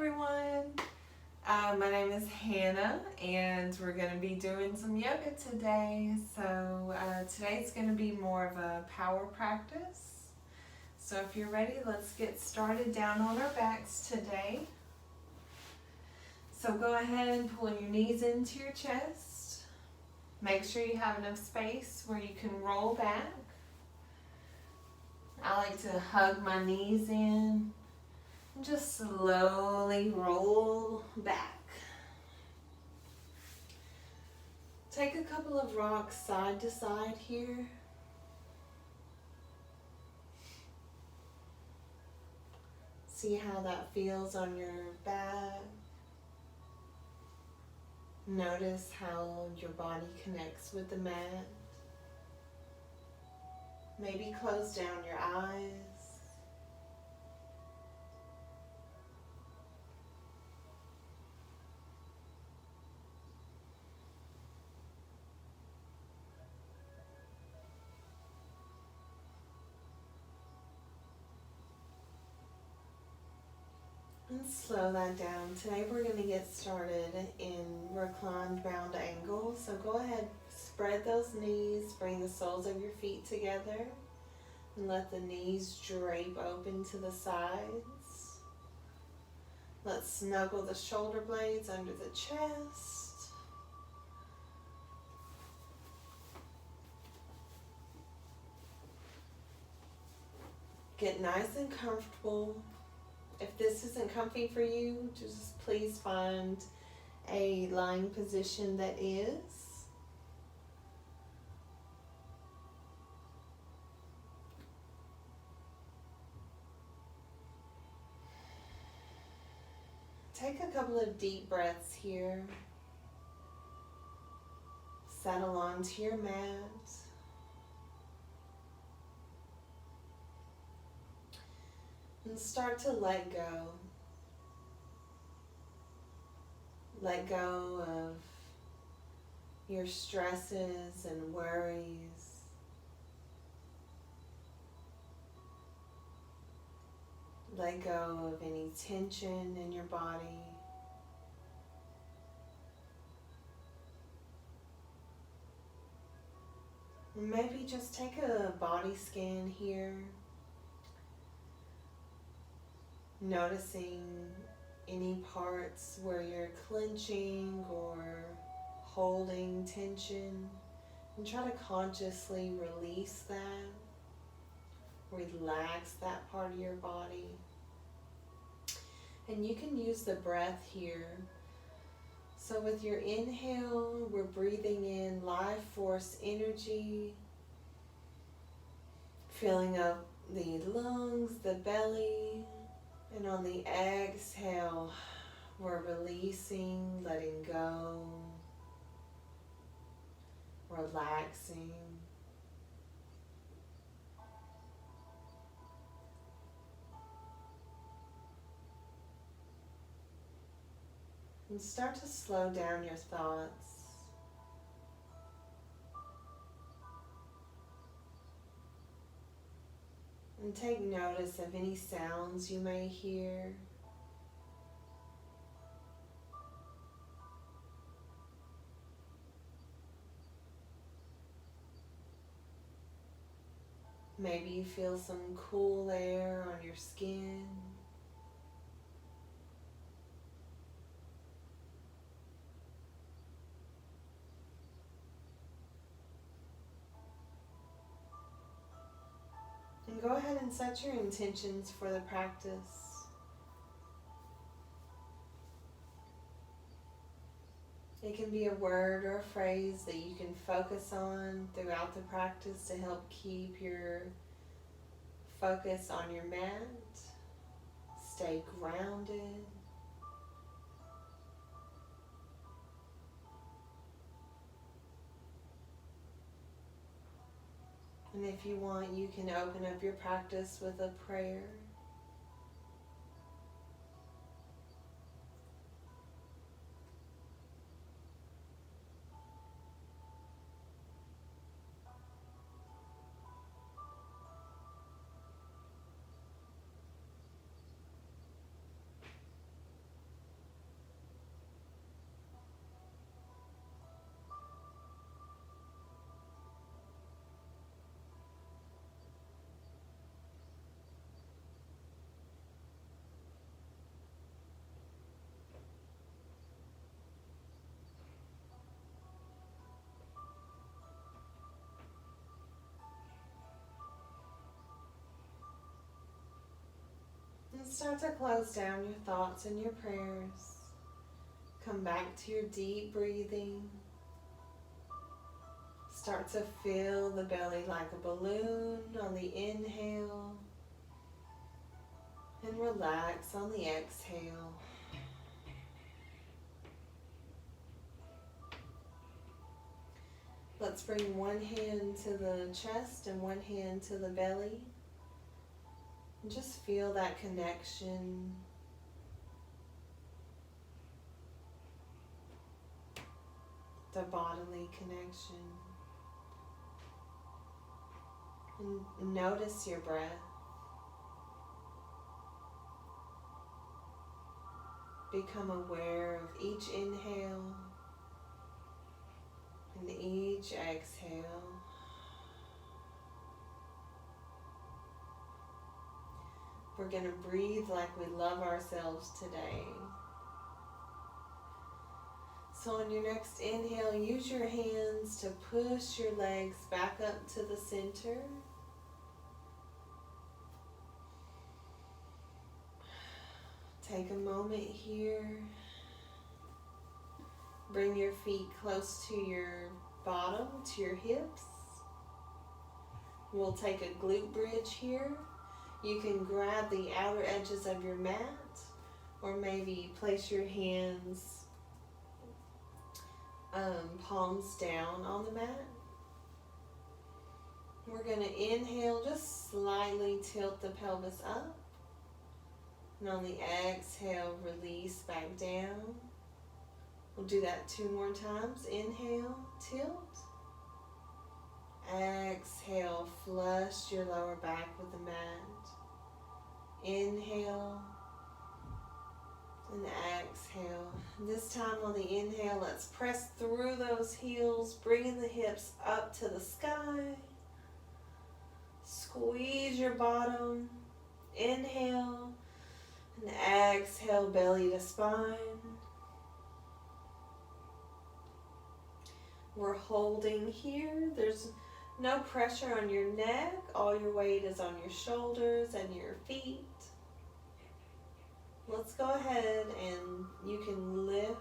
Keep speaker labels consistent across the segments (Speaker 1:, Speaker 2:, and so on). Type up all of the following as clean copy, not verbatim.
Speaker 1: everyone. My name is Hannah and we're going to be doing some yoga today. So today's going to be more of a power practice. So if you're ready, let's get started down on our backs today. So go ahead and pull your knees into your chest. Make sure you have enough space where you can roll back. I like to hug my knees in. Just slowly roll back. Take a couple of rocks side to side here. See how that feels on your back. Notice how your body connects with the mat. Maybe close down your eyes. And slow that down. Today we're going to get started in reclined round angle. So go ahead, spread those knees, bring the soles of your feet together, and let the knees drape open to the sides. Let's snuggle the shoulder blades under the chest. Get nice and comfortable. If this isn't comfy for you, just please find a lying position that is. Take a couple of deep breaths here. Settle onto your mat. And start to let go. Let go of your stresses and worries. Let go of any tension in your body. Maybe just take a body scan here. Noticing any parts where you're clenching or holding tension, and try to consciously release that. Relax that part of your body. And you can use the breath here. So with your inhale, we're breathing in life force energy, filling up the lungs, the belly. And on the exhale, we're releasing, letting go, relaxing. And start to slow down your thoughts. And take notice of any sounds you may hear. Maybe you feel some cool air on your skin. And go ahead and set your intentions for the practice. It can be a word or a phrase that you can focus on throughout the practice to help keep your focus on your mat. Stay grounded. And if you want, you can open up your practice with a prayer. start to close down your thoughts and your prayers. Come back to your deep breathing. Start to fill the belly like a balloon on the inhale. And relax on the exhale. Let's bring one hand to the chest and one hand to the belly. And just feel that connection. The bodily connection. And notice your breath. Become aware of each inhale and each exhale. We're going to breathe like we love ourselves today. So on your next inhale, use your hands to push your legs back up to the center. Take a moment here. Bring your feet close to your bottom, to your hips. We'll take a glute bridge here. You can grab the outer edges of your mat, or maybe place your hands palms down on the mat. We're going to inhale, just slightly tilt the pelvis up. And on the exhale, release back down. We'll do that 2 more times. Inhale, tilt. Exhale, flush your lower back with the mat. Inhale and exhale. This time on the inhale, let's press through those heels, bringing the hips up to the sky. Squeeze your bottom. Inhale. And exhale, belly to spine. We're holding here. There's no pressure on your neck. All your weight is on your shoulders and your feet. Let's go ahead and you can lift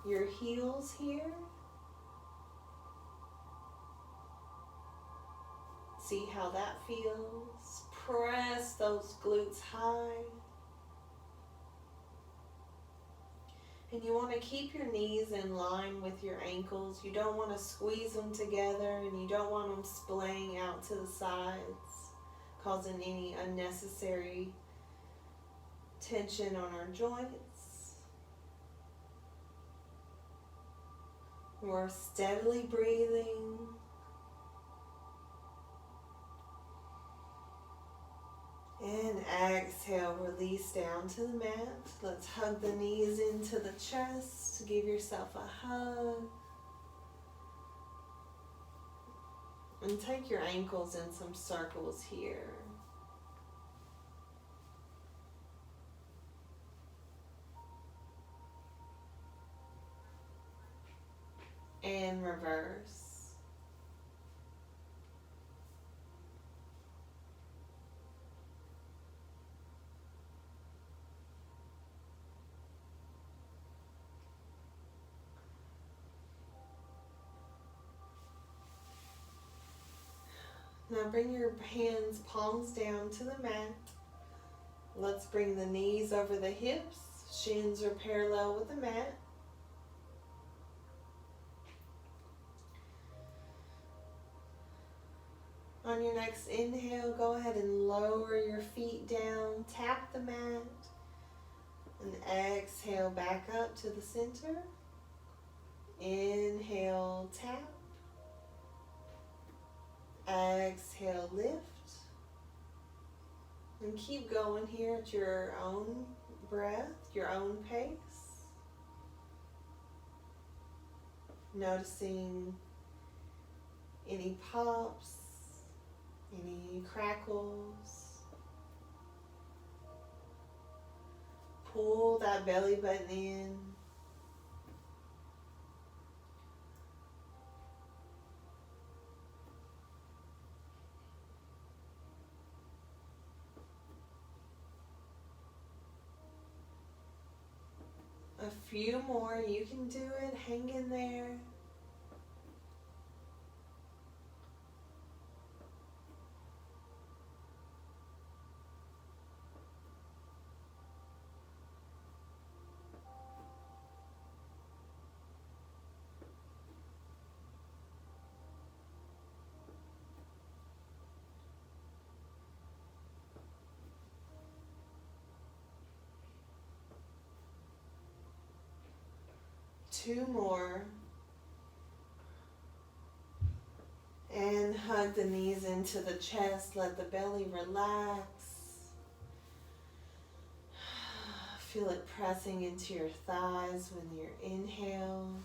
Speaker 1: your heels here. See how that feels. Press those glutes high. And you want to keep your knees in line with your ankles. You don't want to squeeze them together, and you don't want them splaying out to the sides, causing any unnecessary tension on our joints. We're steadily breathing. And exhale, release down to the mat. Let's hug the knees into the chest. Give yourself a hug. And take your ankles in some circles here. And reverse. Now bring your hands, palms down to the mat. Let's bring the knees over the hips. Shins are parallel with the mat. On your next inhale, go ahead and lower your feet down. Tap the mat. And exhale back up to the center. Inhale, tap. Exhale, lift. And keep going here at your own breath, your own pace. Noticing any pops, any crackles. Pull that belly button in. A few more. You can do it. Hang in there. Two more. And hug the knees into the chest. Let the belly relax. Feel it pressing into your thighs when your inhales.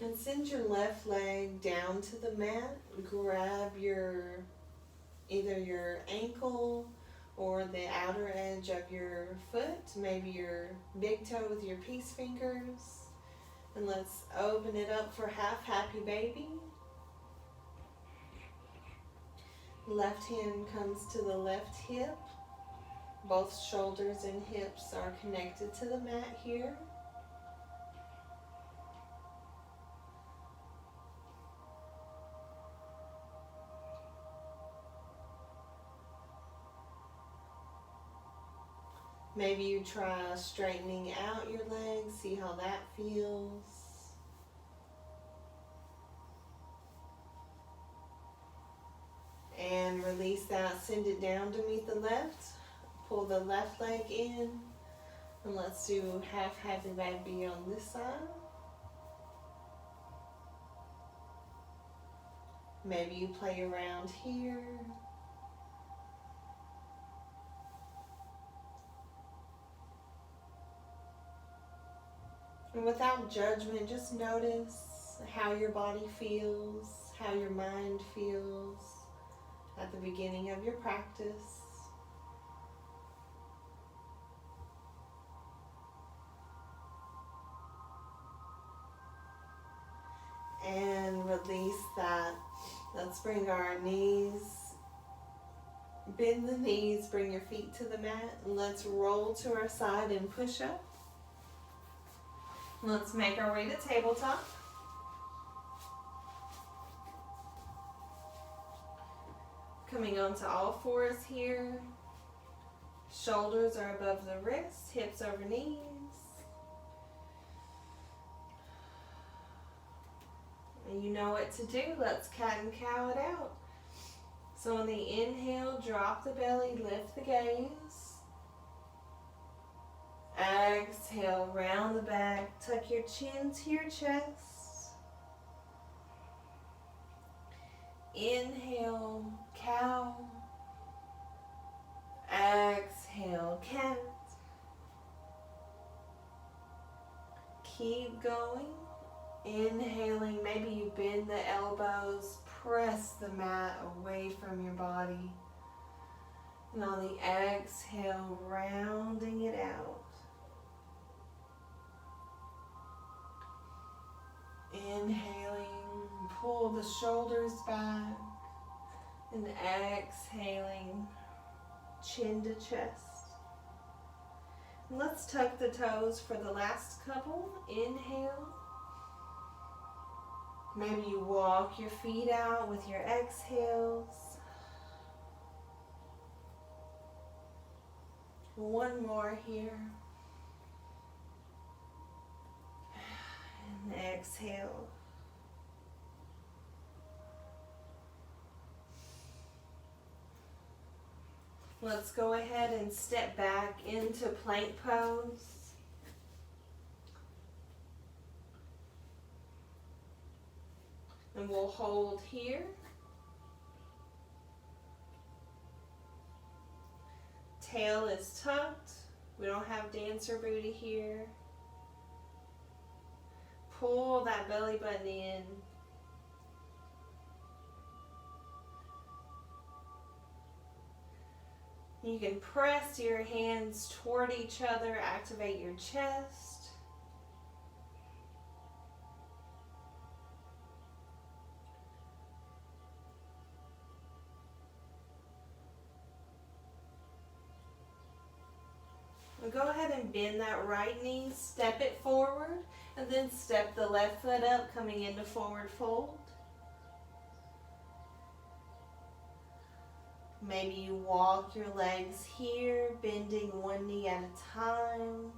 Speaker 1: And send your left leg down to the mat. Grab either your ankle or the outer edge of your foot, maybe your big toe with your peace fingers. And let's open it up for half happy baby. Left hand comes to the left hip. Both shoulders and hips are connected to the mat here. Maybe you try straightening out your legs, see how that feels. And release that, send it down to meet the left. Pull the left leg in. And let's do half happy baby on this side. Maybe you play around here. And without judgment, just notice how your body feels, how your mind feels at the beginning of your practice. And release that. Let's bring our knees, bend the knees, bring your feet to the mat, and let's roll to our side and push up. Let's make our way to tabletop. Coming onto all fours here. Shoulders are above the wrists, hips over knees. And you know what to do. Let's cat and cow it out. So on the inhale, drop the belly, lift the gaze. Exhale, round the back, tuck your chin to your chest. Inhale, cow. Exhale, cat. Keep going. Inhaling, maybe you bend the elbows, press the mat away from your body. And on the exhale, rounding it out. Inhaling, pull the shoulders back, and exhaling, chin to chest. And let's tuck the toes for the last couple. Inhale. Maybe you walk your feet out with your exhales. One more here. And exhale. Let's go ahead and step back into plank pose. And we'll hold here. Tail is tucked. We don't have dancer booty here. Pull that belly button in. You can press your hands toward each other, activate your chest. ahead and bend that right knee, step it forward, and then step the left foot up, coming into forward fold. Maybe you walk your legs here, bending one knee at a time.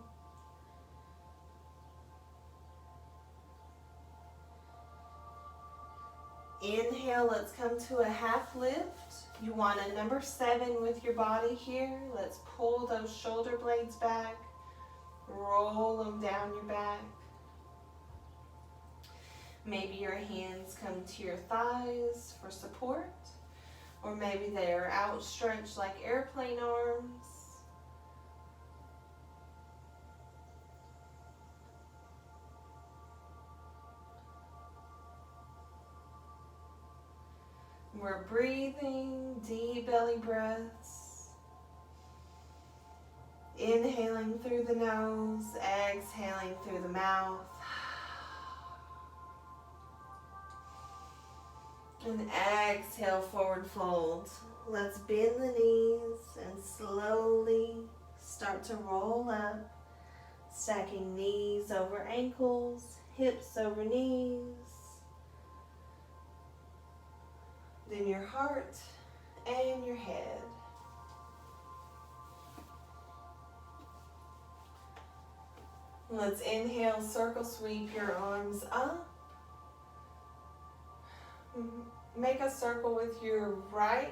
Speaker 1: Inhale, let's come to a half lift. You want a number 7 with your body here. Let's pull those shoulder blades back, roll them down your back. Maybe your hands come to your thighs for support, or maybe they are outstretched like airplane arms. We're breathing deep belly breaths. Inhaling through the nose, exhaling through the mouth. And exhale, forward fold. Let's bend the knees and slowly start to roll up, stacking knees over ankles, hips over knees. Then your heart and your head. Let's inhale, circle sweep your arms up. Make a circle with your right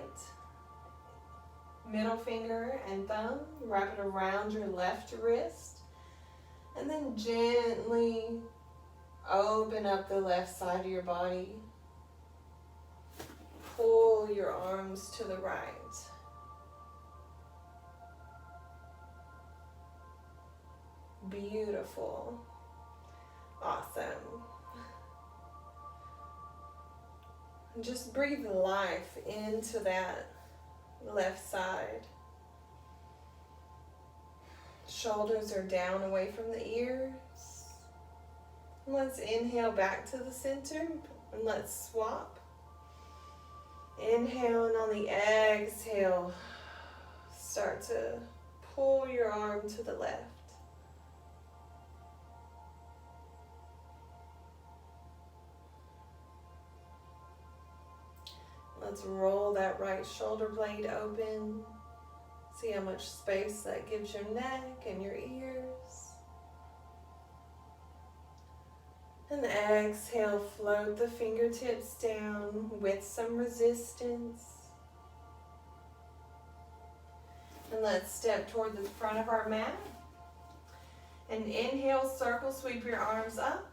Speaker 1: middle finger and thumb. Wrap it around your left wrist. And then gently open up the left side of your body. Pull your arms to the right. Beautiful. Awesome. Just breathe life into that left side. Shoulders are down away from the ears. Let's inhale back to the center and let's swap. Inhale, and on the exhale, start to pull your arm to the left. Let's roll that right shoulder blade open. See how much space that gives your neck and your ears. And exhale, float the fingertips down with some resistance. And let's step toward the front of our mat. And inhale, circle, sweep your arms up.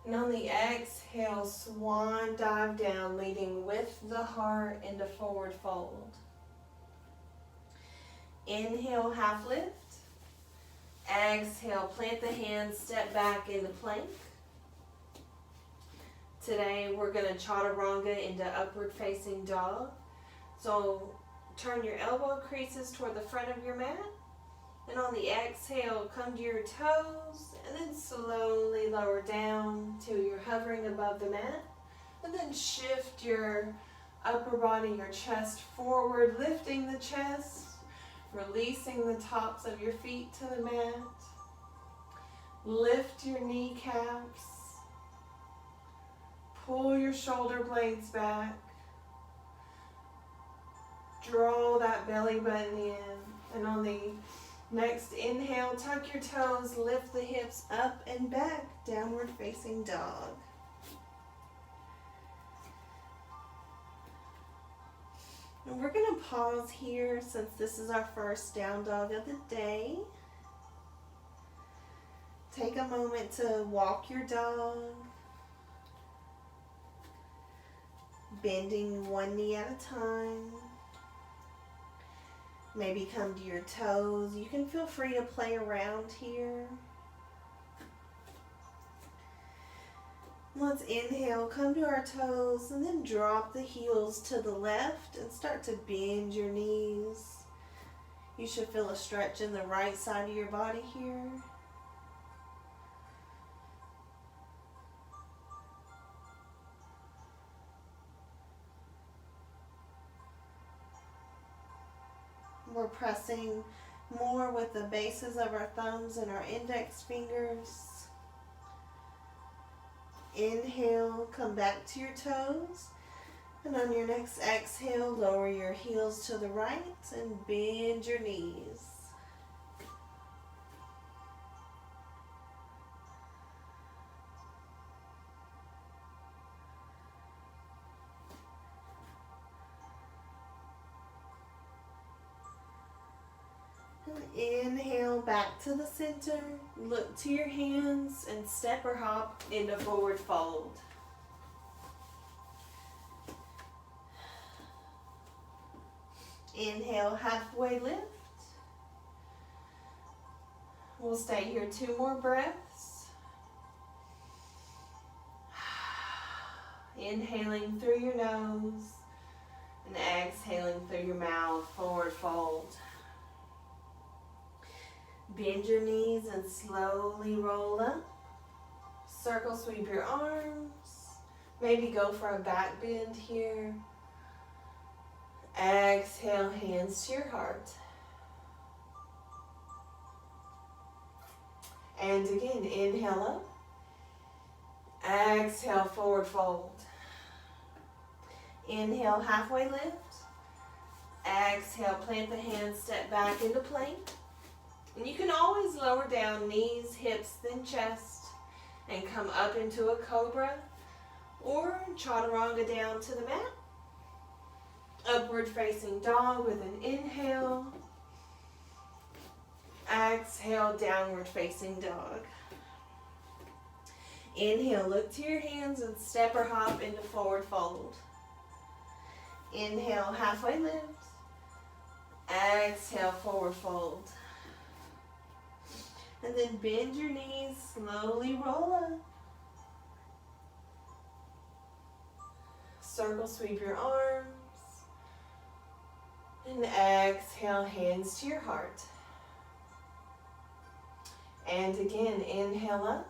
Speaker 1: And on the exhale, swan dive down, leading with the heart into forward fold. Inhale, half lift. Exhale, plant the hands, step back into plank. Today we're going to chaturanga into upward facing dog. So turn your elbow creases toward the front of your mat. And on the exhale, come to your toes and then slowly lower down till you're hovering above the mat. And then shift your upper body, your chest forward, lifting the chest, releasing the tops of your feet to the mat. Lift your kneecaps. Pull your shoulder blades back. Draw that belly button in. And on the next inhale, tuck your toes, lift the hips up and back, downward facing dog. And we're going to pause here since this is our first down dog of the day. Take a moment to walk your dog, bending one knee at a time. Maybe come to your toes. You can feel free to play around here. Let's inhale, come to our toes, and then drop the heels to the left and start to bend your knees. You should feel a stretch in the right side of your body here. We're pressing more with the bases of our thumbs and our index fingers. Inhale, come back to your toes. And on your next exhale, lower your heels to the right and bend your knees. Inhale back to the center, look to your hands and step or hop into forward fold. Inhale, halfway lift. We'll stay here 2 more breaths. Inhaling through your nose and exhaling through your mouth, forward fold. Bend your knees and slowly roll up. Circle sweep your arms. Maybe go for a back bend here. Exhale, hands to your heart. And again, inhale up. Exhale, forward fold. Inhale, halfway lift. Exhale, plant the hands, step back into plank. And you can always lower down knees, hips, then chest, and come up into a cobra or chaturanga down to the mat. Upward facing dog with an inhale. Exhale, downward facing dog. Inhale, look to your hands and step or hop into forward fold. Inhale, halfway lift. Exhale, forward fold. And then bend your knees, slowly roll up. Circle sweep your arms. And exhale, hands to your heart. And again, inhale up.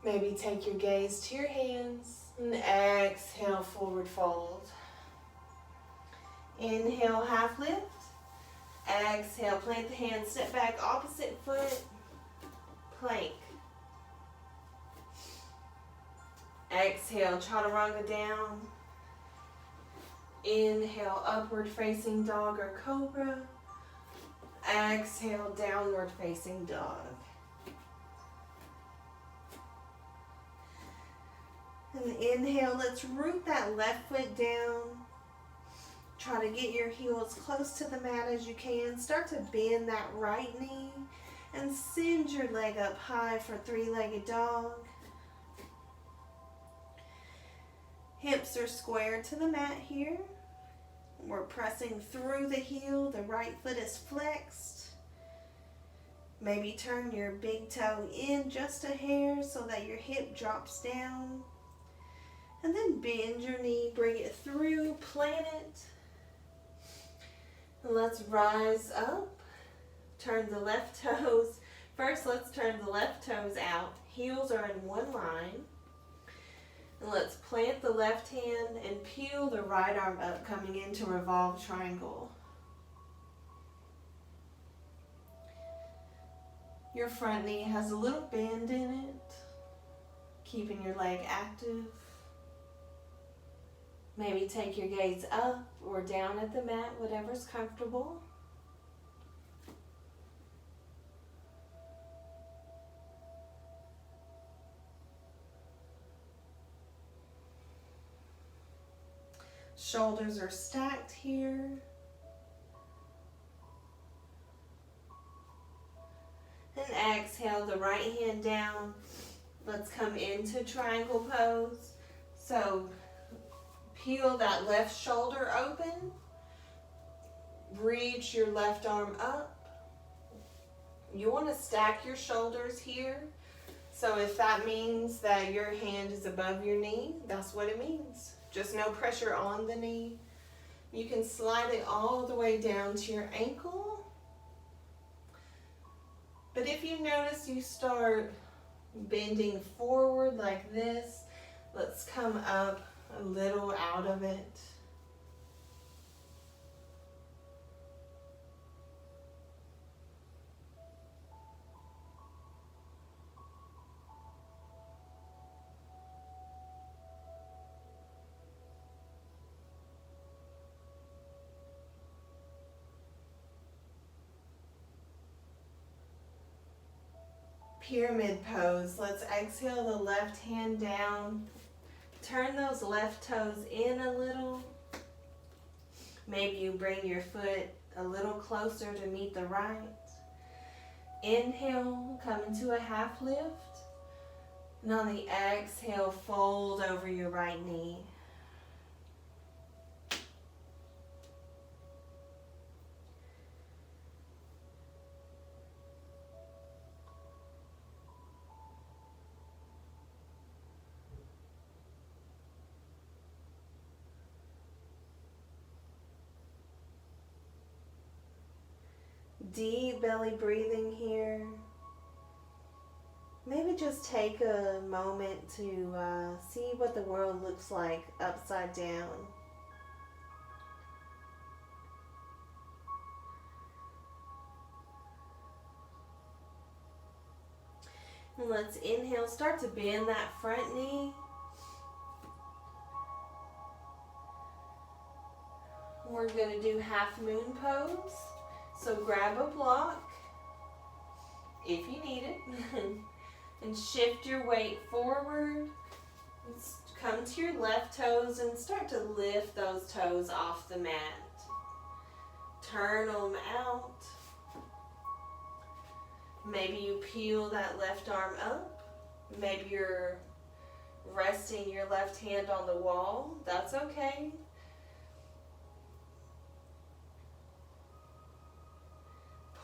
Speaker 1: Maybe take your gaze to your hands. And exhale, forward fold. Inhale, half lift. Exhale, plant the hands, step back, opposite foot, plank. Exhale, chaturanga down. Inhale, upward facing dog or cobra. Exhale, downward facing dog. And inhale, let's root that left foot down. Try to get your heels close to the mat as you can. Start to bend that right knee and send your leg up high for 3-legged dog. Hips are squared to the mat here. We're pressing through the heel. The right foot is flexed. Maybe turn your big toe in just a hair so that your hip drops down. And then bend your knee, bring it through, plant it. Let's rise up, turn the left toes. First, let's turn the left toes out. Heels are in one line. And let's plant the left hand and peel the right arm up, coming into revolved triangle. Your front knee has a little bend in it, keeping your leg active. Maybe take your gaze up or down at the mat, whatever's comfortable. Shoulders are stacked here. And exhale the right hand down. Let's come into triangle pose. So peel that left shoulder open. Reach your left arm up. You want to stack your shoulders here. So if that means that your hand is above your knee, that's what it means. Just no pressure on the knee. You can slide it all the way down to your ankle. But if you notice you start bending forward like this, let's come up a little out of it. pyramid pose. Let's exhale the left hand down. Turn those left toes in a little. Maybe you bring your foot a little closer to meet the right. Inhale, come into a half lift. And on the exhale, fold over your right knee. Deep belly breathing here. Maybe just take a moment to see what the world looks like upside down. And let's inhale, start to bend that front knee. We're going to do half moon pose. So grab a block, if you need it, and shift your weight forward. Come to your left toes and start to lift those toes off the mat. Turn them out. Maybe you peel that left arm up. Maybe you're resting your left hand on the wall. That's okay.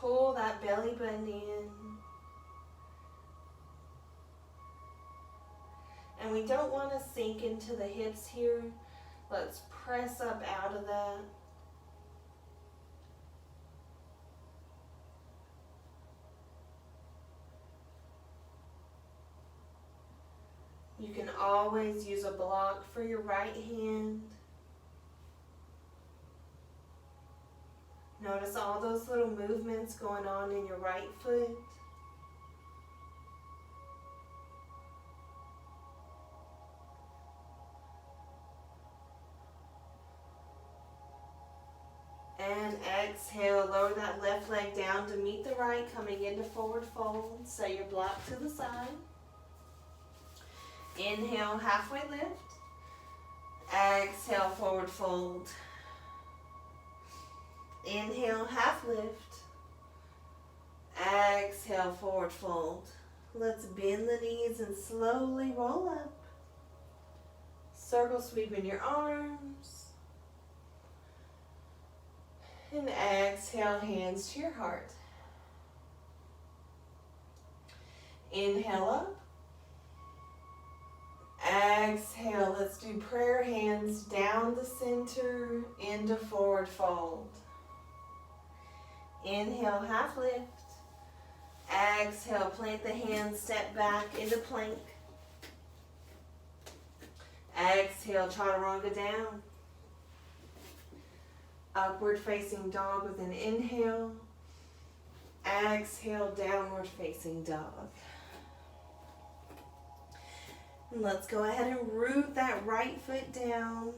Speaker 1: Pull that belly button in. And we don't want to sink into the hips here. Let's press up out of that. You can always use a block for your right hand. Notice all those little movements going on in your right foot. And exhale, lower that left leg down to meet the right, coming into forward fold. Set your block to the side. Inhale, halfway lift. Exhale, forward fold. Inhale, half lift. Exhale, forward fold. Let's bend the knees and slowly roll up. Circle sweep in your arms. And exhale, hands to your heart. Inhale up. Exhale, let's do prayer hands down the center into forward fold. Inhale, half lift. Exhale, plant the hands, step back into plank. Exhale, chaturanga down. Upward facing dog with an inhale. Exhale, downward facing dog. And let's go ahead and root that right foot down.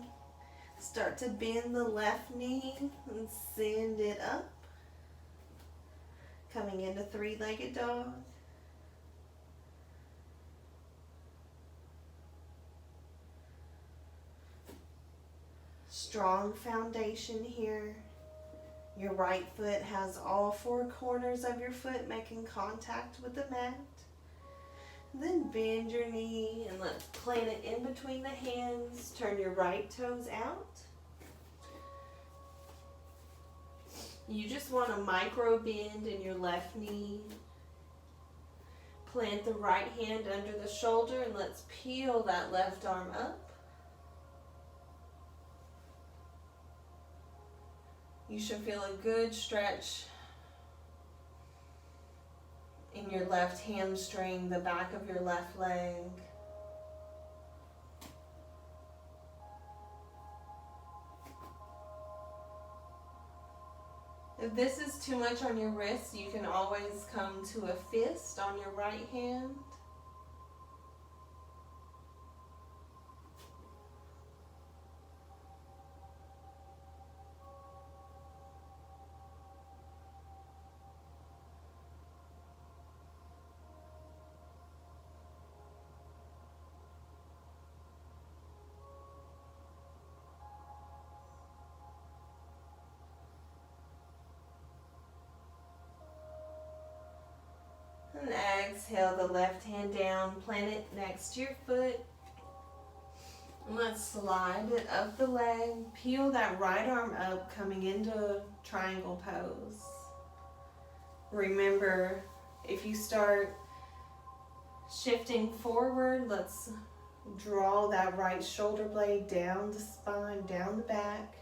Speaker 1: Start to bend the left knee and send it up. Coming into three-legged dog. Strong foundation here. Your right foot has all four corners of your foot making contact with the mat. Then bend your knee and let's plant it in between the hands. Turn your right toes out. You just want a micro bend in your left knee. Plant the right hand under the shoulder and let's peel that left arm up. You should feel a good stretch in your left hamstring, the back of your left leg. If this is too much on your wrist, you can always come to a fist on your right hand. exhale the left hand down, plant it next to your foot. Let's slide it up the leg, peel that right arm up, coming into triangle pose. Remember, if you start shifting forward, let's draw that right shoulder blade down the spine, down the back.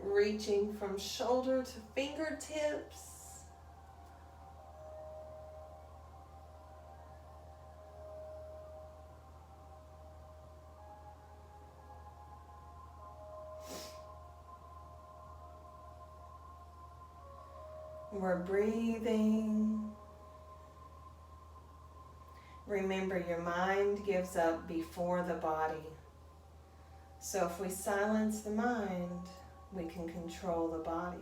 Speaker 1: Reaching from shoulder to fingertips. We're breathing. Remember, your mind gives up before the body. So if we silence the mind, we can control the body.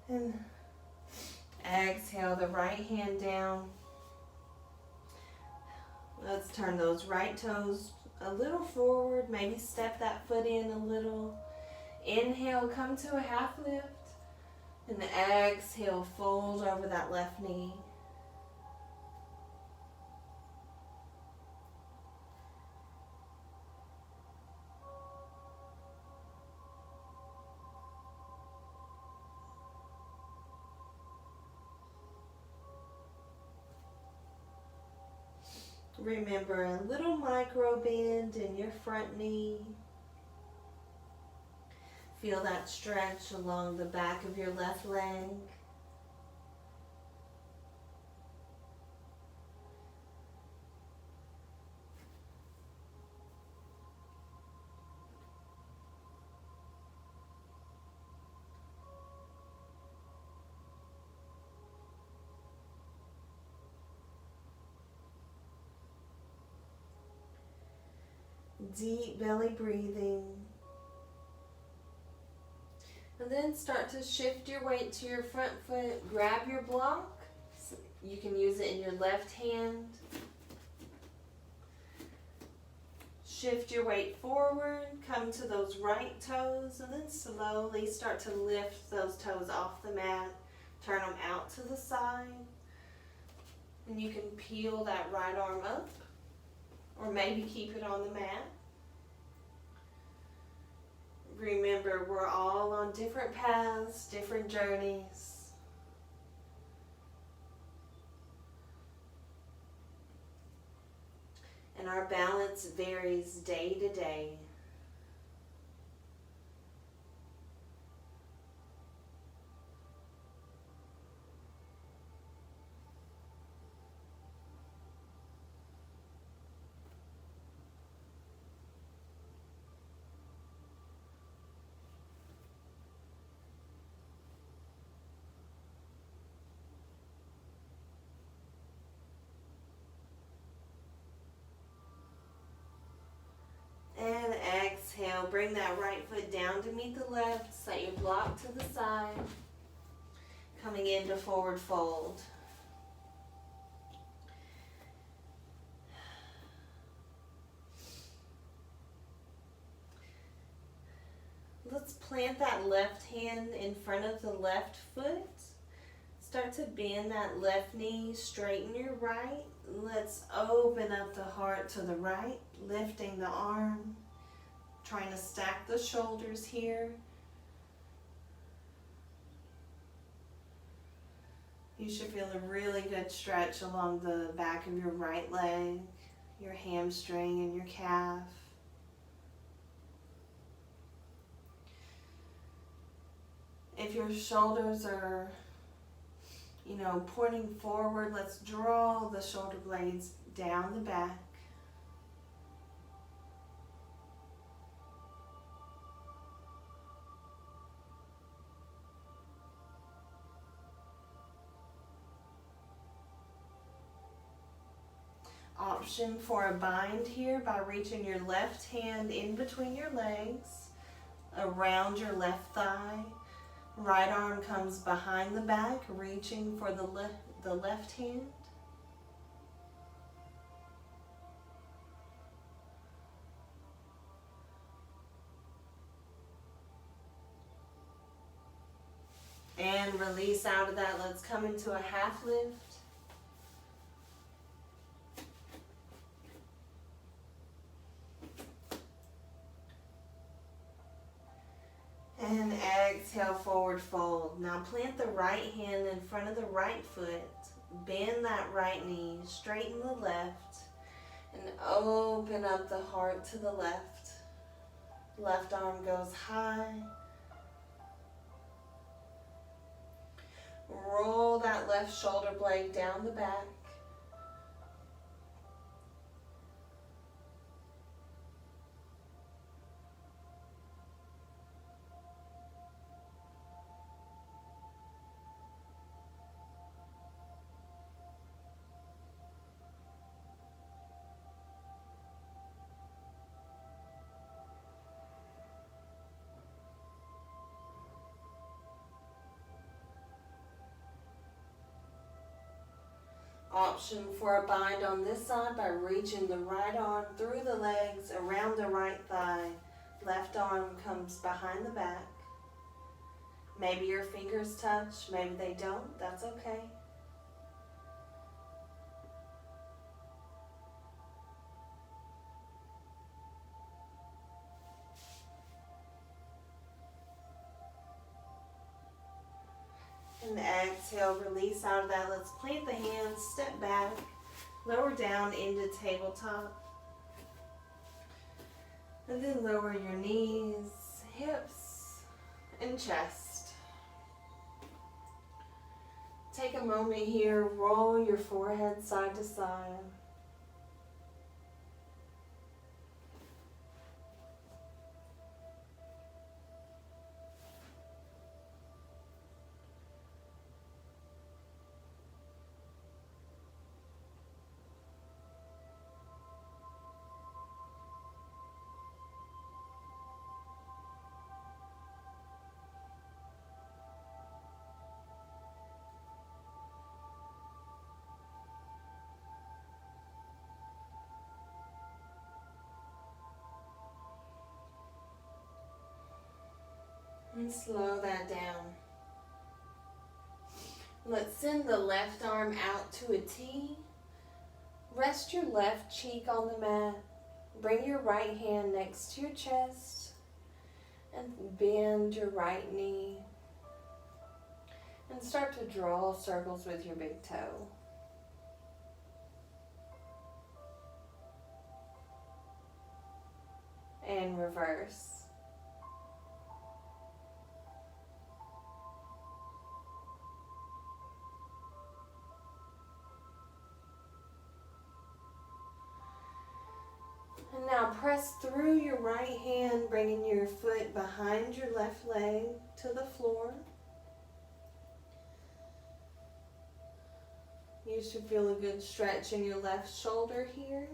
Speaker 1: And exhale the right hand down. Let's turn those right toes a little forward, maybe step that foot in a little. Inhale, come to a half lift. And exhale, fold over that left knee. Remember a little micro bend in your front knee. Feel that stretch along the back of your left leg. Deep belly breathing. And then start to shift your weight to your front foot. Grab your block. You can use it in your left hand. Shift your weight forward. Come to those right toes. And then slowly start to lift those toes off the mat. Turn them out to the side. And you can peel that right arm up. Or maybe keep it on the mat. Remember, we're all on different paths, different journeys. And our balance varies day to day. And exhale, bring that right foot down to meet the left, set your block to the side, coming into forward fold. Let's plant that left hand in front of the left foot. Start to bend that left knee, straighten your right. Let's open up the heart to the right, lifting the arm, trying to stack the shoulders here. You should feel a really good stretch along the back of your right leg, your hamstring and your calf. If your shoulders are pointing forward, let's draw the shoulder blades down the back. Option for a bind here by reaching your left hand in between your legs, around your left thigh. Right arm comes behind the back, reaching for the left hand. And release out of that. Let's come into a half lift. And exhale, forward fold. Now plant the right hand in front of the right foot. Bend that right knee, straighten the left, and open up the heart to the left. Left arm goes high. Roll that left shoulder blade down the back. Option for a bind on this side by reaching the right arm through the legs, around the right thigh. Left arm comes behind the back. Maybe your fingers touch, maybe they don't, that's okay. And exhale, release out of that. Let's plant the hands, step back, lower down into tabletop. And then lower your knees, hips, and chest. Take a moment here, roll your forehead side to side. And slow that down. Let's send the left arm out to a T. Rest your left cheek on the mat. Bring your right hand next to your chest. And bend your right knee. And start to draw circles with your big toe. And reverse. And now press through your right hand, bringing your foot behind your left leg to the floor. You should feel a good stretch in your left shoulder here.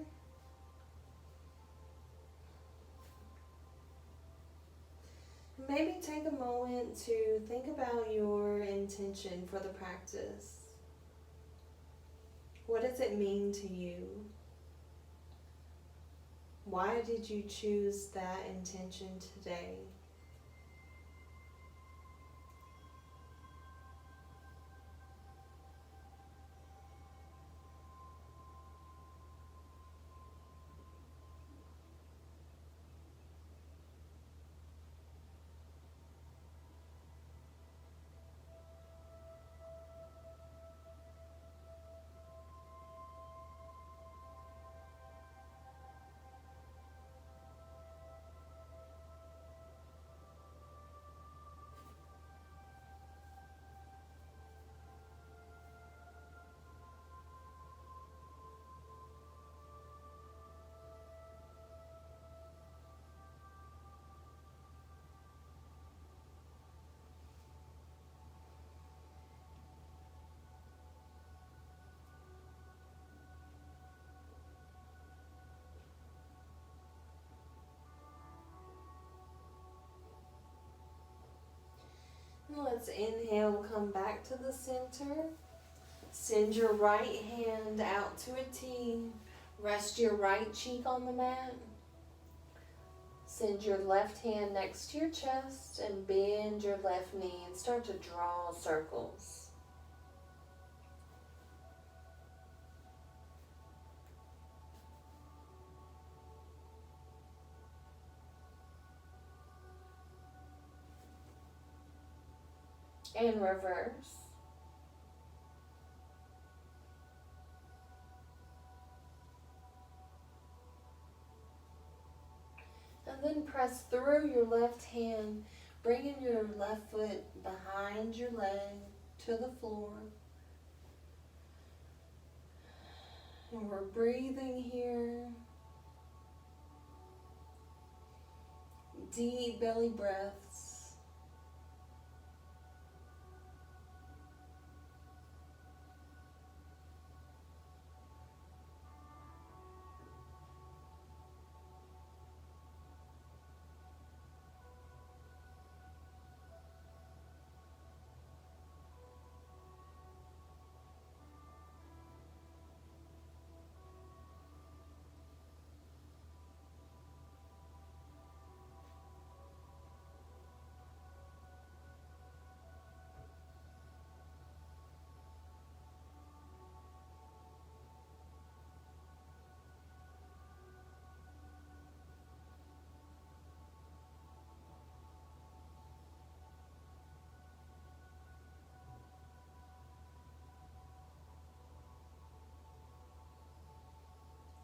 Speaker 1: Maybe take a moment to think about your intention for the practice. What does it mean to you? Why did you choose that intention today? Let's inhale, come back to the center. Send your right hand out to a T. Rest your right cheek on the mat. Send your left hand next to your chest and bend your left knee and start to draw circles. And reverse. And then press through your left hand, bringing your left foot behind your leg to the floor. And we're breathing here. Deep belly breaths.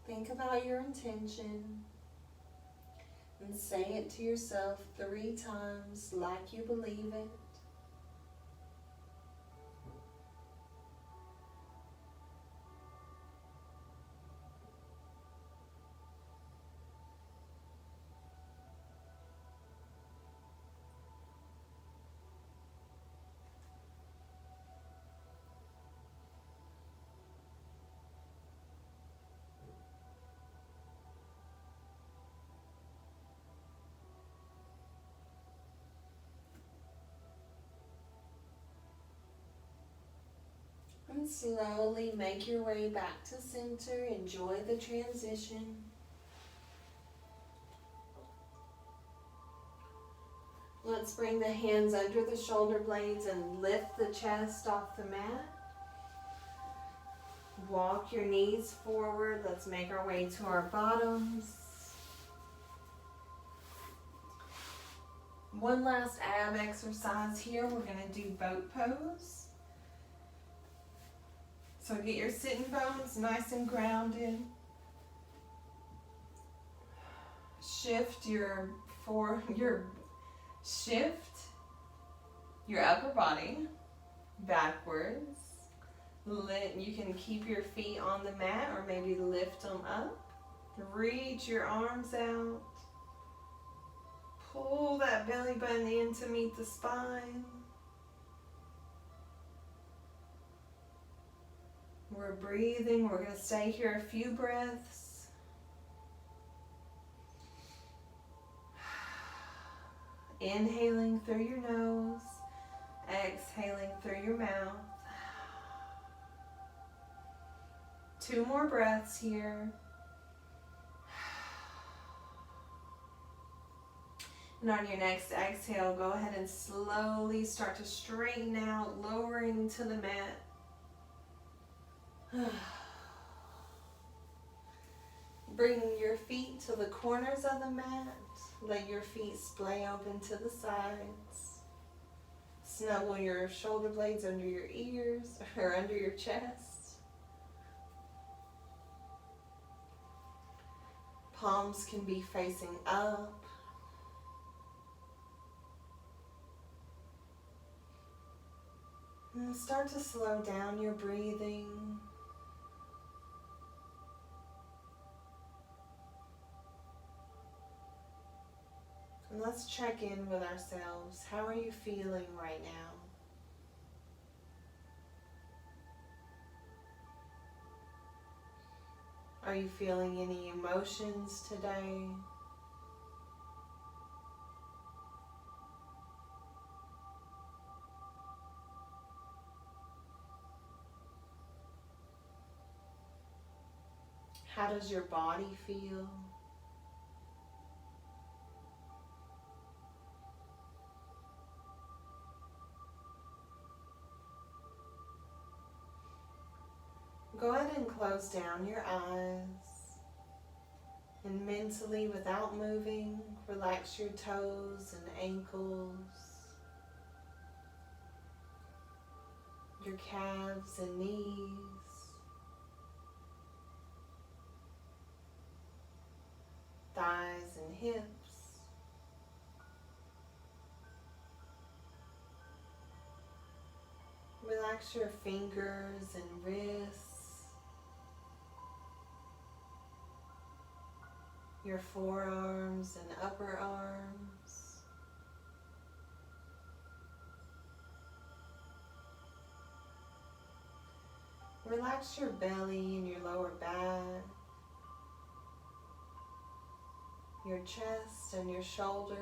Speaker 1: Think about your intention and say it to yourself 3 times like you believe it. And slowly make your way back to center. Enjoy the transition. Let's bring the hands under the shoulder blades and lift the chest off the mat. Walk your knees forward. Let's make our way to our bottoms. One last ab exercise here. We're going to do boat pose. So get your sitting bones nice and grounded. Shift your upper body backwards. You can keep your feet on the mat or maybe lift them up. Reach your arms out. Pull that belly button in to meet the spine. We're breathing. We're going to stay here a few breaths. Inhaling through your nose. Exhaling through your mouth. 2 more breaths here. And on your next exhale, go ahead and slowly start to straighten out, lowering to the mat. Bring your feet to the corners of the mat. Let your feet splay open to the sides. Snuggle your shoulder blades under your ears or under your chest. Palms can be facing up. And start to slow down your breathing. And let's check in with ourselves. How are you feeling right now? Are you feeling any emotions today? How does your body feel? go ahead and close down your eyes. And mentally, without moving, relax your toes and ankles, your calves and knees, thighs and hips. Relax your fingers and wrists, your forearms and upper arms. Relax your belly and your lower back, your chest and your shoulders.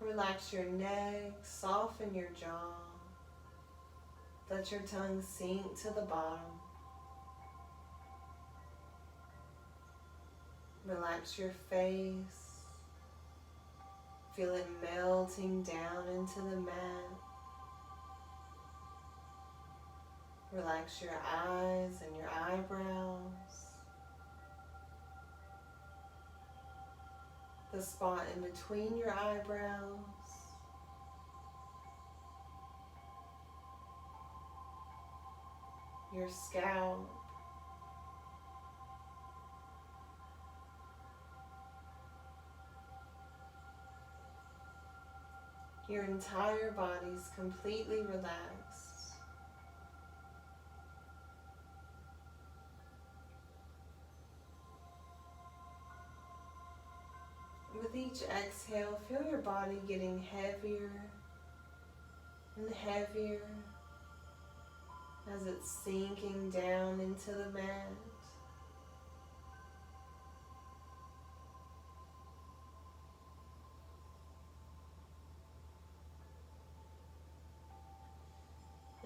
Speaker 1: Relax your neck, soften your jaw. Let your tongue sink to the bottom. Relax your face. Feel it melting down into the mat. Relax your eyes and your eyebrows. The spot in between your eyebrows. Your scalp. Your entire body's completely relaxed. With each exhale, feel your body getting heavier and heavier as it's sinking down into the mat.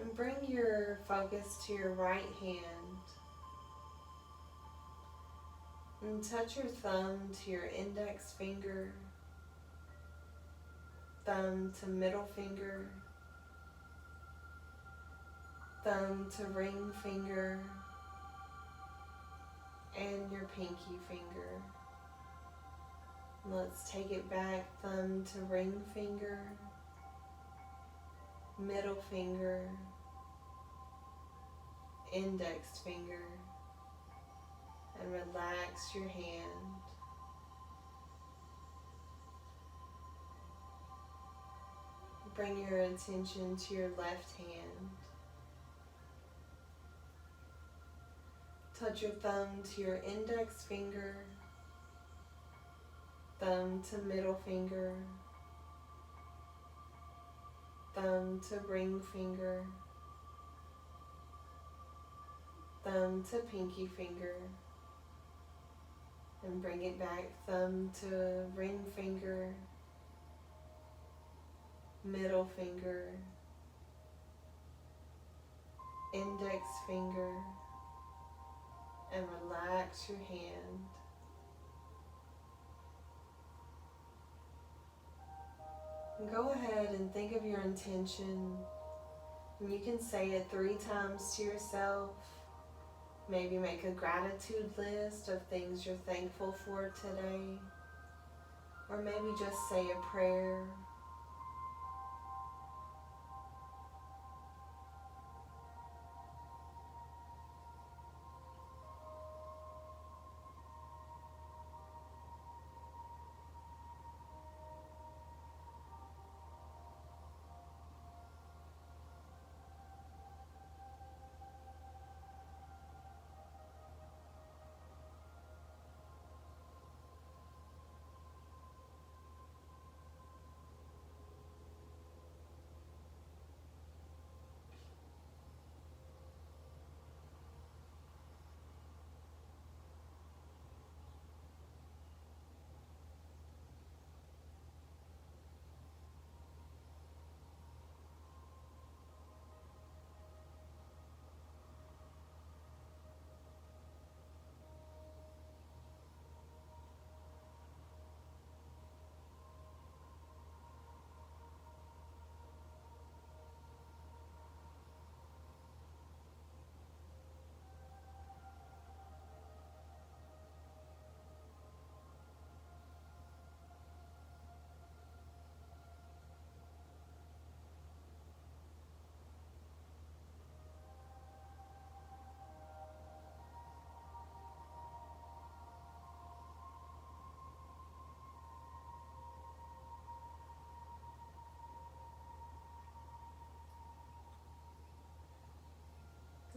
Speaker 1: And bring your focus to your right hand and touch your thumb to your index finger, thumb to middle finger, thumb to ring finger, and your pinky finger. Let's take it back, thumb to ring finger, middle finger, index finger, and relax your hand. Bring your attention to your left hand. Touch your thumb to your index finger, thumb to middle finger, thumb to ring finger, thumb to pinky finger, and bring it back, thumb to ring finger, middle finger, index finger, and relax your hand. And go ahead and think of your intention, and you can say it 3 times to yourself. Maybe make a gratitude list of things you're thankful for today, or maybe just say a prayer.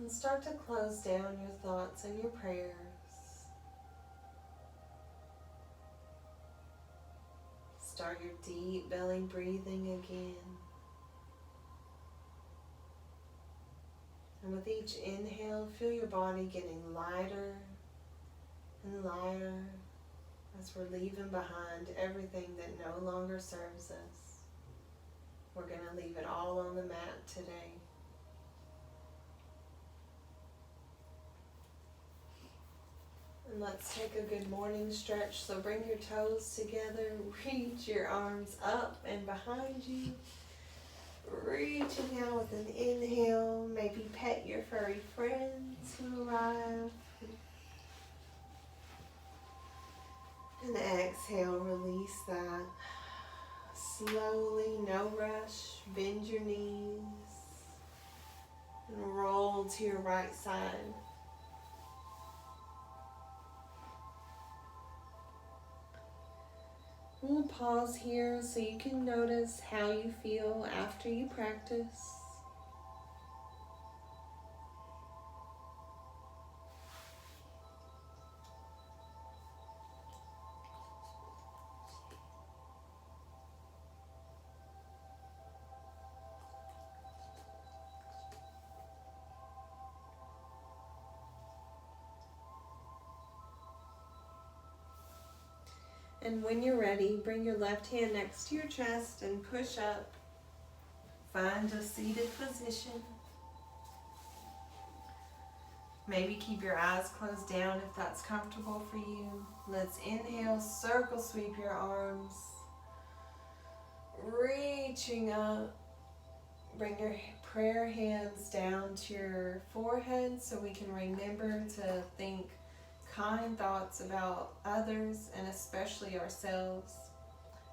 Speaker 1: And start to close down your thoughts and your prayers. Start your deep belly breathing again. And with each inhale, feel your body getting lighter and lighter as we're leaving behind everything that no longer serves us. We're going to leave it all on the mat today. And let's take a good morning stretch. So bring your toes together, reach your arms up and behind you. Reaching out with an inhale, maybe pet your furry friends who arrive. And exhale, release that. Slowly, no rush, bend your knees and roll to your right side. We'll pause here so you can notice how you feel after you practice. And when you're ready, bring your left hand next to your chest and push up. Find a seated position. Maybe keep your eyes closed down if that's comfortable for you. Let's inhale, circle sweep your arms. Reaching up. Bring your prayer hands down to your forehead so we can remember to think kind thoughts about others and especially ourselves.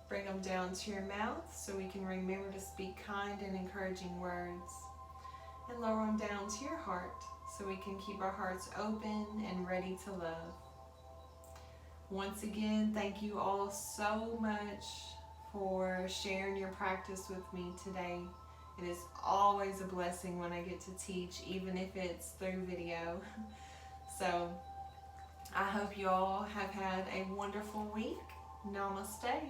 Speaker 1: Bring them down to your mouth so we can remember to speak kind and encouraging words. And lower them down to your heart so we can keep our hearts open and ready to love. Once again, thank you all so much for sharing your practice with me today. It is always a blessing when I get to teach, even if it's through video. So I hope you all have had a wonderful week. Namaste.